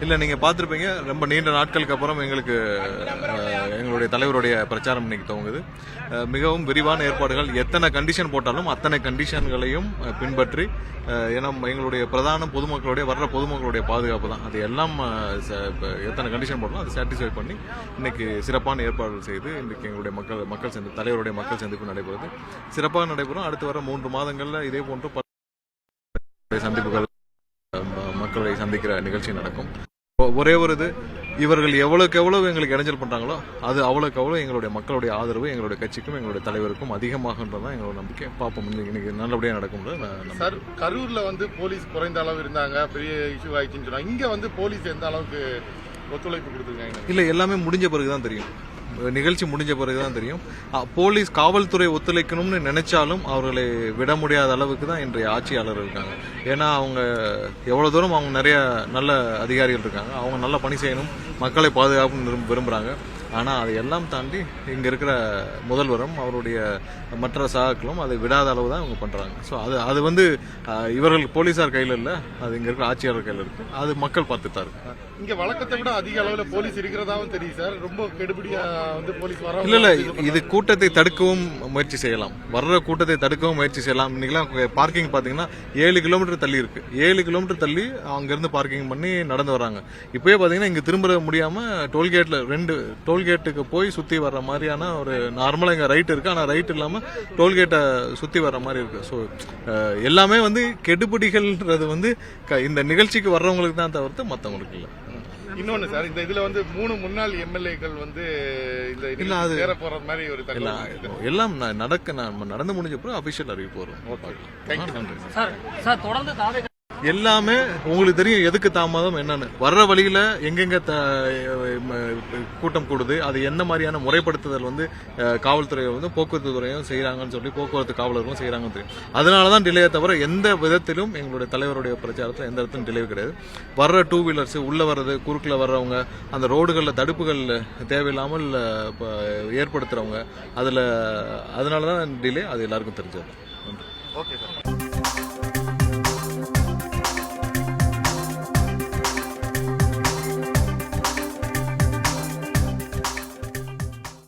இல்லை, நீங்கள் பார்த்துருப்பீங்க, ரொம்ப நீண்ட நாட்களுக்கு அப்புறம் எங்களுடைய தலைவருடைய பிரச்சாரம் இன்னைக்கு துவங்குது. மிகவும் விரிவான ஏற்பாடுகள், எத்தனை கண்டிஷன் போட்டாலும் அத்தனை கண்டிஷன்களையும் பின்பற்றி, ஏன்னா எங்களுடைய பிரதான வர்ற பொதுமக்களுடைய பாதுகாப்பு தான். அது எல்லாம் எத்தனை கண்டிஷன் போட்டாலும் அதை சாட்டிஸ்ஃபை பண்ணி இன்னைக்கு சிறப்பான ஏற்பாடுகள் செய்து இன்றைக்கு எங்களுடைய மக்கள் தலைவருடைய மக்கள் சந்திப்பு நடைபெறுது. சிறப்பாக நடைபெறும். அடுத்து வர 3 மாதங்களில் இதே போன்று சந்திப்புகள், மக்களை சந்திக்கிற நிகழ்ச்சி நடக்கும். ஒரே ஒரு இது, இவர்கள் எவ்வளவுக்கு எவ்வளவு எங்களுக்கு இடைஞ்சல் பண்றாங்களோ அது அவ்வளவுக்கு அவ்வளவு எங்களுடைய மக்களுடைய ஆதரவு எங்களுடைய கட்சிக்கும் எங்களுடைய தலைவருக்கும் அதிகமாகன்றதான் எங்களோட நம்பிக்கை. பார்ப்போம், இன்னைக்கு நல்லபடியாக நடக்கும். சார், கரூர்ல போலீஸ் குறைந்த அளவு இருந்தாங்க, பெரிய இஷ்யூ ஆயிடுச்சுன்னு சொன்னாங்க. இங்க போலீஸ் எந்த அளவுக்கு ஒத்துழைப்பு கொடுத்துருக்காங்க? இல்லை, எல்லாமே முடிஞ்ச பிறகுதான் தெரியும். நிகழ்ச்சி முடிஞ்ச பிறகுதான் தெரியும். போலீஸ் காவல்துறை ஒத்துழைக்கணும்னு நினைச்சாலும் அவர்களை விட முடியாத அளவுக்கு தான் இன்றைய ஆட்சியாளர் இருக்காங்க. ஏன்னா அவங்க எவ்வளவு தூரம் அவங்க நிறைய நல்ல அதிகாரிகள் இருக்காங்க, அவங்க நல்லா பணி செய்யணும், மக்களை பாதுகாப்புன்னு விரும்புறாங்க. ஆனால் அதை எல்லாம் தாண்டி இங்கே இருக்கிற முதல்வரும் அவருடைய மற்ற சகாக்களும் அதை விடாத அளவு தான் இவங்க பண்ணுறாங்க. ஸோ அது இவர்கள் போலீஸார் கையில் இல்லை, அது இங்கே இருக்கிற ஆட்சியாளர் கையில் இருக்கு. அது மக்கள் பார்த்துட்டு தான் இருக்கு. இங்கே வழக்கத்தை விட அதிக அளவில் போலீஸ் இருக்கிறதாவும் தெரியும் சார். ரொம்ப கெடுபடியா போலீஸ் வர இல்லை, இது கூட்டத்தை தடுக்கவும் முயற்சி செய்யலாம், வர்ற கூட்டத்தை தடுக்கவும் முயற்சி செய்யலாம். இன்னைக்கெல்லாம் பார்க்கிங் பார்த்தீங்கன்னா 7 கிலோமீட்டர் தள்ளி இருக்கு. 7 கிலோமீட்டர் தள்ளி அங்கிருந்து பார்க்கிங் பண்ணி நடந்து வர்றாங்க. இப்போயே பார்த்தீங்கன்னா இங்கே திரும்ப முடியாமல் டோல்கேட்டில் 2 டோல்கேட்டுக்கு போய் சுற்றி வர்ற மாதிரியான ஒரு நார்மலாக இங்கே ரைட் இருக்கு, ஆனால் ரைட் இல்லாமல் டோல்கேட்டை சுற்றி வர்ற மாதிரி இருக்கு. ஸோ எல்லாமே கெடுபிடிகள்ன்றது இந்த நிகழ்ச்சிக்கு வர்றவங்களுக்கு தான் தவிர்த்து மற்றவங்களுக்கு இல்லை. இன்னொன்னு சார், இந்த இதுல 3 முன்னாள் எம்எல்ஏக்கள் இந்த சேர போறது மாதிரி ஒரு எல்லாம் நடந்து முடிஞ்சப்போ அபிஷியல் அறிவிப்பு வரும். நன்றி சார். தொடர்ந்து எல்லாமே உங்களுக்கு தெரியும் எதுக்கு தாமதம் என்னன்னு. வர்ற வழியில எங்கெங்க கூட்டம் கூடுது, அது என்ன மாதிரியான முறைப்படுத்துதல் காவல்துறை போக்குவரத்து துறையும் செய்யறாங்கன்னு சொல்லி போக்குவரத்து காவலர்களும் செய்யறாங்கன்னு தெரியும். அதனாலதான் டிலே தவிர எந்த விதத்திலும் எங்களுடைய தலைவருடைய பிரச்சாரத்தில் எந்த இடத்துலையும் டிலே கிடையாது. வர்ற 2 வீலர்ஸ் உள்ள வர்றது, குறுக்கில் வர்றவங்க, அந்த ரோடுகளில் தடுப்புகள் தேவையில்லாமல் ஏற்படுத்துறவங்க, அதனாலதான் டிலே. அது எல்லாருக்கும் தெரிஞ்சது. Okay sir.